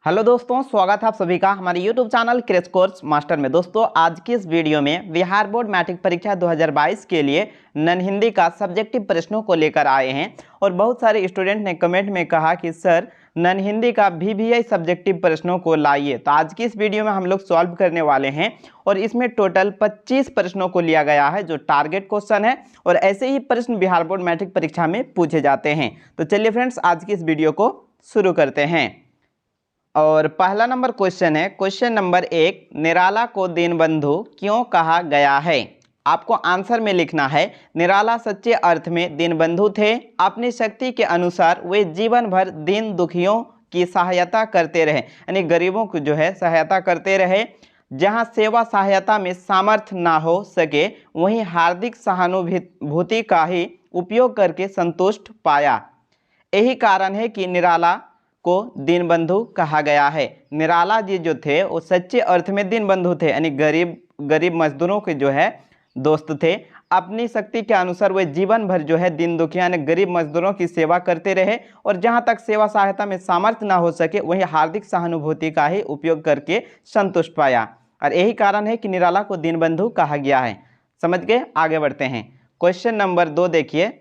Hello दोस्तों, स्वागत है आप सभी का हमारे YouTube channel crash course master में। दोस्तों, आज की इस वीडियो में बिहार बोर्ड मैट्रिक परीक्षा 2022 के लिए नन हिंदी का सब्जेक्टिव प्रश्नों को लेकर आए हैं। और बहुत सारे स्टूडेंट ने कमेंट में कहा कि सर नन हिंदी का VVI सब्जेक्टिव प्रश्नों को लाइए। तो आज की इस वीडियो में हम लोग सॉल्व करने वाले हैं और इसमें टोटल 25 प्रश्नों को लिया गया है जो टारगेट क्वेश्चन है और ऐसे ही प्रश्न बिहार बोर्ड मैट्रिक परीक्षा में पूछे जाते हैं। तो चलिए फ्रेंड्स, आज की इस वीडियो को शुरू करते हैं। और पहला नंबर क्वेश्चन है, क्वेश्चन नंबर 1, निराला को दीनबंधु क्यों कहा गया है? आपको आंसर में लिखना है निराला सच्चे अर्थ में दीनबंधु थे। अपनी शक्ति के अनुसार वे जीवन भर दीन दुखियों की सहायता करते रहे, यानी गरीबों को जो है सहायता करते रहे। जहां सेवा सहायता में सामर्थ्य ना हो सके वहीं हार्दिक सहानुभूति का ही उपयोग करके संतुष्ट पाया। यही कारण है कि निराला को दीनबंधु कहा गया है। निराला जी जो थे वो सच्चे अर्थ में दीनबंधु थे, यानी गरीब मजदूरों के जो है दोस्त थे। अपनी शक्ति के अनुसार वे जीवन भर जो है दीन दुखिया यानी गरीब मजदूरों की सेवा करते रहे और जहां तक सेवा सहायता में सामर्थ्य ना हो सके वहीं हार्दिक सहानुभूति का ही उपयोग करके संतुष्ट पाया। और यही कारण है कि निराला को दीनबंधु कहा गया है। समझ गए? आगे बढ़ते हैं। क्वेश्चन नंबर 2 देखिए,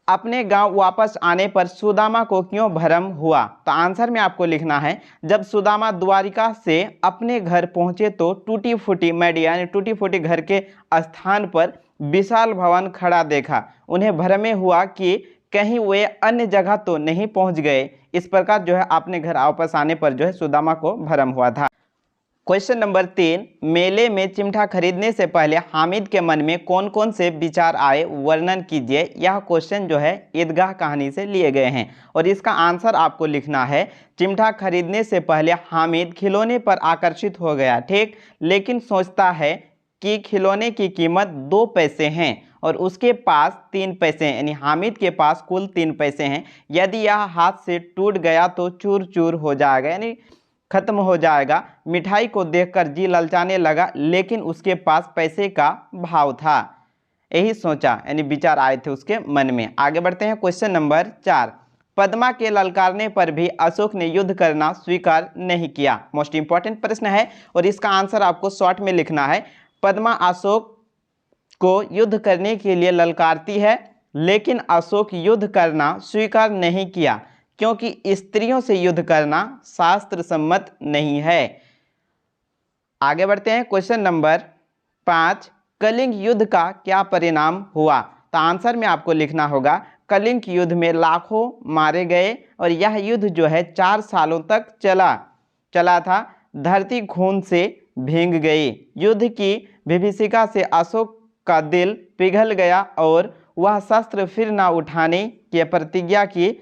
अपने गांव वापस आने पर सुदामा को क्यों भ्रम हुआ? तो आंसर में आपको लिखना है जब सुदामा द्वारिका से अपने घर पहुंचे तो टूटी फूटी मैडिया यानी टूटी फूटी घर के स्थान पर विशाल भवन खड़ा देखा। उन्हें भ्रमे हुआ कि कहीं वे अन्य जगह तो नहीं पहुंच गए। इस प्रकार जो है अपने घर वापस आने पर जो है सुदामा को भ्रम हुआ था। क्वेश्चन नंबर 3, मेले में चिमटा खरीदने से पहले हामिद के मन में कौन कौन से विचार आए, वर्णन कीजिए। यह क्वेश्चन जो है ईदगाह कहानी से लिए गए हैं और इसका आंसर आपको लिखना है चिमटा खरीदने से पहले हामिद खिलौने पर आकर्षित हो गया, ठीक, लेकिन सोचता है कि खिलौने की कीमत 2 पैसे हैं और उसके पास 3 पैसे हैं, यानी हामिद के पास कुल 3 पैसे हैं। यदि यह हाथ से टूट गया तो चूर चूर हो जाएगा, यानी खत्म हो जाएगा। मिठाई को देखकर जी ललचाने लगा लेकिन उसके पास पैसे का भाव था। यही सोचा, यानी विचार आए थे उसके मन में। आगे बढ़ते हैं। क्वेश्चन नंबर 4, पद्मा के ललकारने पर भी अशोक ने युद्ध करना स्वीकार नहीं किया। मोस्ट इंपॉर्टेंट प्रश्न है और इसका आंसर आपको शॉर्ट में लिखना है। पद्मा अशोक को युद्ध करने के लिए ललकारती है लेकिन अशोक युद्ध करना स्वीकार नहीं किया क्योंकि स्त्रियों से युद्ध करना शास्त्र सम्मत नहीं है। आगे बढ़ते हैं। क्वेश्चन नंबर 5, कलिंग युद्ध का क्या परिणाम हुआ? तो आंसर में आपको लिखना होगा कलिंग युद्ध में लाखों मारे गए और यह युद्ध जो है 4 सालों तक चला था। धरती खून से भीग गई। युद्ध की विभीषिका से अशोक का दिल पिघल गया और वह शस्त्र फिर न उठाने की प्रतिज्ञा की।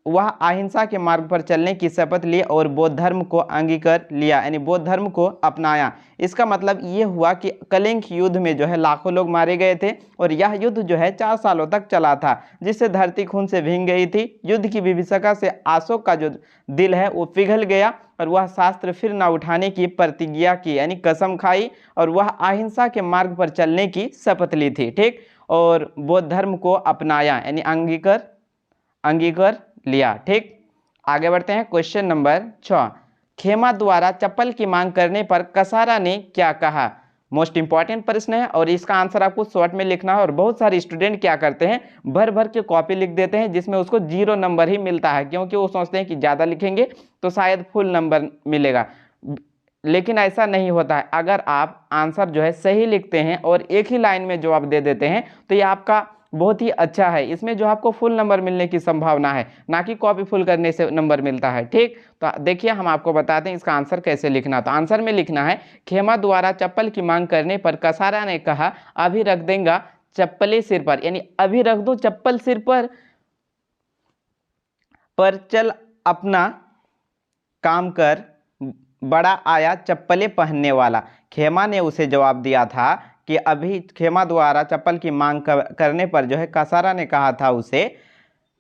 वह अहिंसा के मार्ग पर चलने की शपथ ली और बौद्ध धर्म को अंगीकार लिया, यानी बौद्ध धर्म को अपनाया। इसका मतलब ये हुआ कि कलिंग युद्ध में जो है लाखों लोग मारे गए थे और यह युद्ध जो है 4 सालों तक चला था जिससे धरती खून से भीग गई थी। युद्ध की विभीषिका से अशोक का जो दिल है वो पिघल गया और वह शास्त्र फिर न उठाने की प्रतिज्ञा की, यानी कसम खाई और वह अहिंसा के मार्ग पर चलने की शपथ ली थी, ठीक, और बौद्ध धर्म को अपनाया, यानी अंगीकार लिया, ठीक। आगे बढ़ते हैं। क्वेश्चन नंबर 6, खेमा द्वारा चप्पल की मांग करने पर कसारा ने क्या कहा? मोस्ट इंपॉर्टेंट प्रश्न है और इसका आंसर आपको शॉर्ट में लिखना है। और बहुत सारे स्टूडेंट क्या करते हैं, भर भर के कॉपी लिख देते हैं जिसमें उसको 0 नंबर ही मिलता है क्योंकि वो सोचते हैं कि ज़्यादा लिखेंगे तो शायद फुल नंबर मिलेगा, लेकिन ऐसा नहीं होता है। अगर आप आंसर जो है सही लिखते हैं और एक ही लाइन में जवाब दे देते हैं तो ये आपका बहुत ही अच्छा है। इसमें जो आपको फुल नंबर मिलने की संभावना है, ना कि कॉपी फुल करने से नंबर मिलता है, ठीक। तो देखिए हम आपको बताते हैं इसका आंसर कैसे लिखना। तो आंसर में लिखना है खेमा द्वारा चप्पल की मांग करने पर कसारा ने कहा अभी रख देगा चप्पलें सिर पर, यानी अभी रख दो चप्पल सिर पर चल अपना काम कर, बड़ा आया चप्पलें पहनने वाला। खेमा ने उसे जवाब दिया था कि अभी खेमा द्वारा चप्पल की मांग करने पर जो है कसारा ने कहा था उसे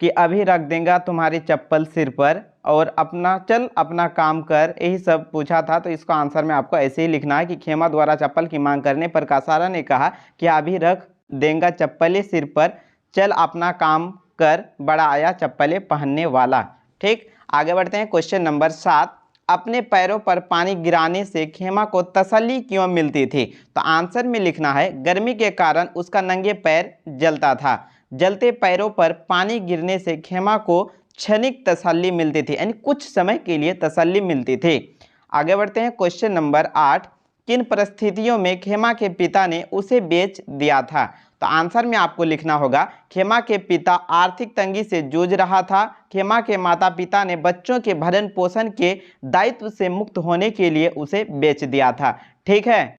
कि अभी रख देगा तुम्हारी चप्पल सिर पर और अपना काम कर, यही सब पूछा था। तो इसका आंसर में आपको ऐसे ही लिखना है कि खेमा द्वारा चप्पल की मांग करने पर कसारा ने कहा कि अभी रख देगा चप्पलें सिर पर, चल अपना काम कर, बड़ा आया चप्पलें पहनने वाला, ठीक, आगे बढ़ते हैं। क्वेश्चन नंबर 7, अपने पैरों पर पानी गिराने से खेमा को तसल्ली क्यों मिलती थी? तो आंसर में लिखना है गर्मी के कारण उसका नंगे पैर जलता था। जलते पैरों पर पानी गिरने से खेमा को क्षणिक तसल्ली मिलती थी, यानी कुछ समय के लिए तसल्ली मिलती थी। आगे बढ़ते हैं। क्वेश्चन नंबर 8, किन परिस्थितियों में खेमा के पिता ने उसे बेच दिया था? तो आंसर में आपको लिखना होगा खेमा के पिता आर्थिक तंगी से जूझ रहा था। खेमा के माता पिता ने बच्चों के भरण पोषण के दायित्व से मुक्त होने के लिए उसे बेच दिया था। ठीक है।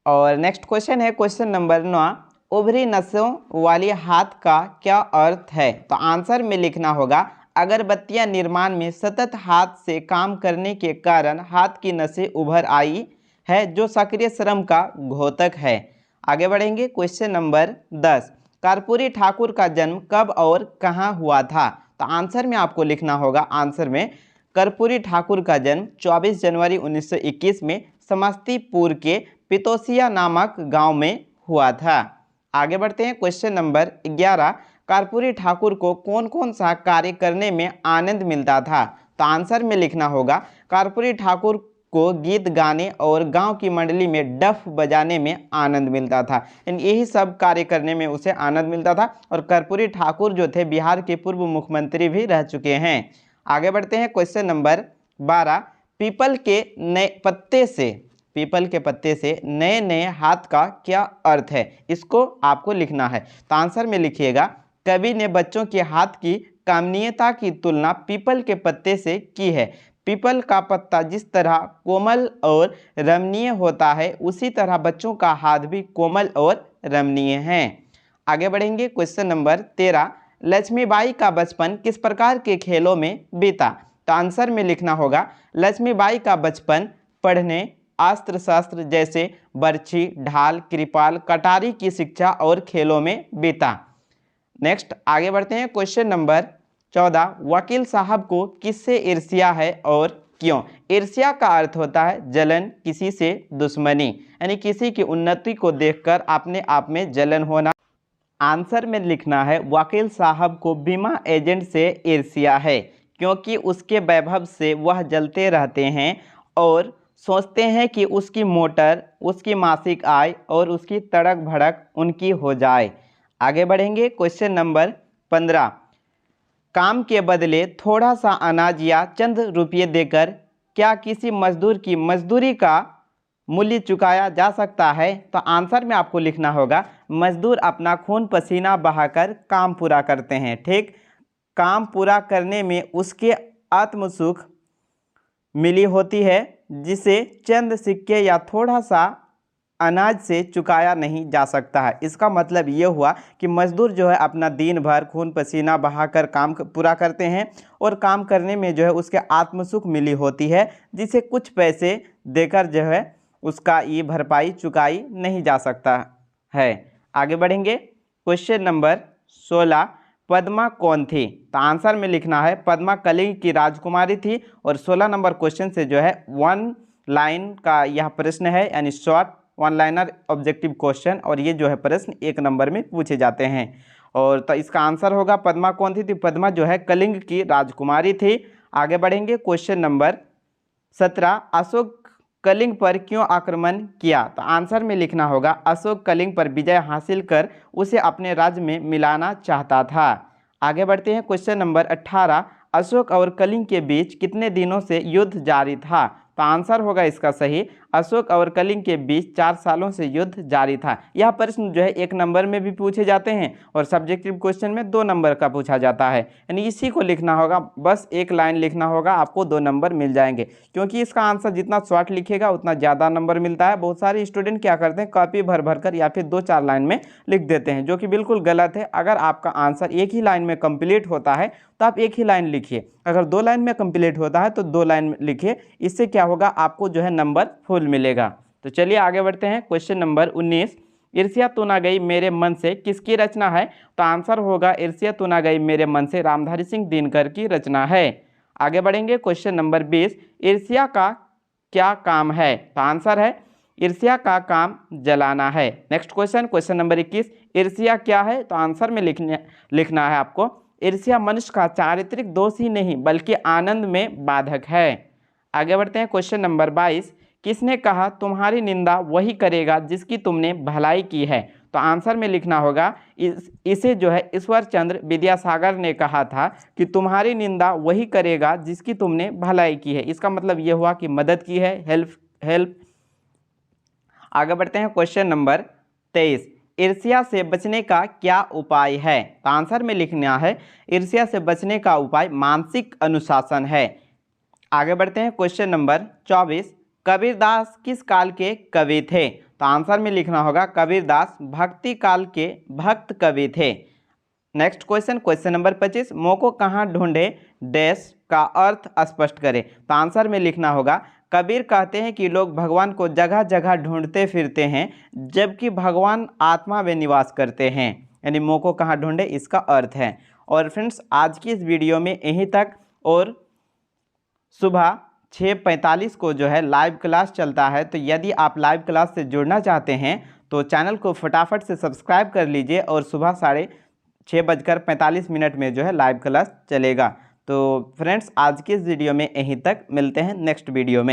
और नेक्स्ट क्वेश्चन है क्वेश्चन नंबर 9, उभरी नसों वाली हाथ का क्या अर्थ है? तो आंसर में लिखना होगा अगरबत्तियां निर्माण में सतत हाथ से काम करने के कारण हाथ की नसें उभर आई है, जो सक्रिय श्रम का घोतक है। आगे बढ़ेंगे। क्वेश्चन नंबर 10, कर्पूरी ठाकुर का जन्म कब और कहाँ हुआ था? तो आंसर में आपको लिखना होगा, आंसर में कर्पूरी ठाकुर का जन्म 24 जनवरी 1921 में समस्तीपुर के पितोसिया नामक गांव में हुआ था। आगे बढ़ते हैं। क्वेश्चन नंबर 11, कर्पूरी ठाकुर को कौन कौन सा कार्य करने में आनंद मिलता था? तो आंसर में लिखना होगा कर्पूरी ठाकुर को गीत गाने और गांव की मंडली में डफ बजाने में आनंद मिलता था। यही सब कार्य करने में उसे आनंद मिलता था। और कर्पूरी ठाकुर जो थे बिहार के पूर्व मुख्यमंत्री भी रह चुके हैं। आगे बढ़ते हैं। क्वेश्चन नंबर 12, पीपल के पत्ते से नए नए हाथ का क्या अर्थ है? इसको आपको लिखना है। तो आंसर में लिखिएगा कवि ने बच्चों के हाथ की कामनीयता की तुलना पीपल के पत्ते से की है। पीपल का पत्ता जिस तरह कोमल और रमणीय होता है, उसी तरह बच्चों का हाथ भी कोमल और रमणीय है। आगे बढ़ेंगे। क्वेश्चन नंबर 13, लक्ष्मीबाई का बचपन किस प्रकार के खेलों में बीता? तो आंसर में लिखना होगा लक्ष्मीबाई का बचपन पढ़ने, अस्त्र शस्त्र जैसे बर्छी, ढाल, कृपाल, कटारी की शिक्षा और खेलों में बीता। नेक्स्ट आगे बढ़ते हैं। क्वेश्चन नंबर 14, वकील साहब को किससे ईर्ष्या है और क्यों? ईर्ष्या का अर्थ होता है जलन, किसी से दुश्मनी, यानी किसी की उन्नति को देखकर अपने आप में जलन होना। आंसर में लिखना है वकील साहब को बीमा एजेंट से ईर्ष्या है, क्योंकि उसके वैभव से वह जलते रहते हैं और सोचते हैं कि उसकी मोटर, उसकी मासिक आय और उसकी तड़क भड़क उनकी हो जाए। आगे बढ़ेंगे। क्वेश्चन नंबर 15, काम के बदले थोड़ा सा अनाज या चंद रुपये देकर क्या किसी मजदूर की मजदूरी का मूल्य चुकाया जा सकता है? तो आंसर में आपको लिखना होगा मजदूर अपना खून पसीना बहाकर काम पूरा करते हैं। ठीक, काम पूरा करने में उसके आत्मसुख मिली होती है, जिसे चंद सिक्के या थोड़ा सा अनाज से चुकाया नहीं जा सकता है। इसका मतलब ये हुआ कि मजदूर जो है अपना दिन भर खून पसीना बहाकर काम पूरा करते हैं और काम करने में जो है उसके आत्मसुख मिली होती है, जिसे कुछ पैसे देकर जो है उसका ये भरपाई चुकाई नहीं जा सकता है। आगे बढ़ेंगे। क्वेश्चन नंबर 16, पद्मा कौन थी? तो आंसर में लिखना है पद्मा कलिंग की राजकुमारी थी। और 16 नंबर क्वेश्चन से जो है 1 लाइन का यह प्रश्न है, यानी शॉर्ट 1 लाइनर ऑब्जेक्टिव क्वेश्चन, और ये जो है प्रश्न 1 नंबर में पूछे जाते हैं। और तो इसका आंसर होगा पद्मा कौन थी? तो पद्मा जो है कलिंग की राजकुमारी थी। आगे बढ़ेंगे। क्वेश्चन नंबर 17, अशोक कलिंग पर क्यों आक्रमण किया? तो आंसर में लिखना होगा अशोक कलिंग पर विजय हासिल कर उसे अपने राज्य में मिलाना चाहता था। आगे बढ़ते हैं। क्वेश्चन नंबर 18, अशोक और कलिंग के बीच कितने दिनों से युद्ध जारी था? तो आंसर होगा इसका सही अशोक और कलिंग के बीच 4 सालों से युद्ध जारी था। यह प्रश्न जो है 1 नंबर में भी पूछे जाते हैं और सब्जेक्टिव क्वेश्चन में 2 नंबर का पूछा जाता है, यानी इसी को लिखना होगा, बस 1 लाइन लिखना होगा, आपको 2 नंबर मिल जाएंगे। क्योंकि इसका आंसर जितना शॉर्ट लिखेगा उतना ज़्यादा नंबर मिलता है। बहुत सारे स्टूडेंट क्या करते हैं कॉपी भर भर कर या फिर 2-4 लाइन में लिख देते हैं, जो कि बिल्कुल गलत है। अगर आपका आंसर 1 ही लाइन में कंप्लीट होता है तो आप 1 ही लाइन लिखिए, अगर 2 लाइन में कंप्लीट होता है तो 2 लाइन लिखिए। इससे क्या होगा, आपको जो है नंबर फुल मिलेगा। तो चलिए आगे बढ़ते हैं। क्वेश्चन नंबर 19, ईर्ष्या तू ना गई मेरे मन से किसकी रचना है? तो आंसर होगा ईर्ष्या तू ना गई मेरे मन से रामधारी सिंह दिनकर की रचना है। आगे बढ़ेंगे। क्वेश्चन नंबर 20, ईर्ष्या का क्या काम है? तो आंसर है ईर्ष्या का काम जलाना है। नेक्स्ट क्वेश्चन, क्वेश्चन नंबर 21, ईर्ष्या क्या है? तो आंसर में लिखना है आपको ईर्ष्या मनुष्य का चारित्रिक दोष ही नहीं बल्कि आनंद में बाधक है। आगे बढ़ते हैं क्वेश्चन नंबर 22। किसने कहा तुम्हारी निंदा वही करेगा जिसकी तुमने भलाई की है? तो आंसर में लिखना होगा इसे जो है ईश्वर चंद्र विद्यासागर ने कहा था कि तुम्हारी निंदा वही करेगा जिसकी तुमने भलाई की है। इसका मतलब यह हुआ कि मदद की है, हेल्प। आगे बढ़ते हैं क्वेश्चन नंबर 23। ईर्ष्या से बचने का क्या उपाय है? तो आंसर में लिखना है ईर्ष्या से बचने का उपाय मानसिक अनुशासन है। आगे बढ़ते हैं क्वेश्चन नंबर 24। कबीरदास किस काल के कवि थे? तो आंसर में लिखना होगा कबीरदास भक्ति काल के भक्त कवि थे। Next question number 25। मोको कहाँ ढूंढे डैश का अर्थ स्पष्ट करें। तो आंसर में लिखना होगा कबीर कहते हैं कि लोग भगवान को जगह जगह ढूंढते फिरते हैं जबकि भगवान आत्मा में निवास करते हैं, यानी मोको कहाँ ढूंढे इसका अर्थ है। और फ्रेंड्स आज की इस वीडियो में यहीं तक, और सुबह 6:45 को जो है लाइव क्लास चलता है, तो यदि आप लाइव क्लास से जुड़ना चाहते हैं तो चैनल को फटाफट से सब्सक्राइब कर लीजिए और सुबह 6:45 में जो है लाइव क्लास चलेगा। तो फ्रेंड्स आज की इस वीडियो में यहीं तक, मिलते हैं नेक्स्ट वीडियो में।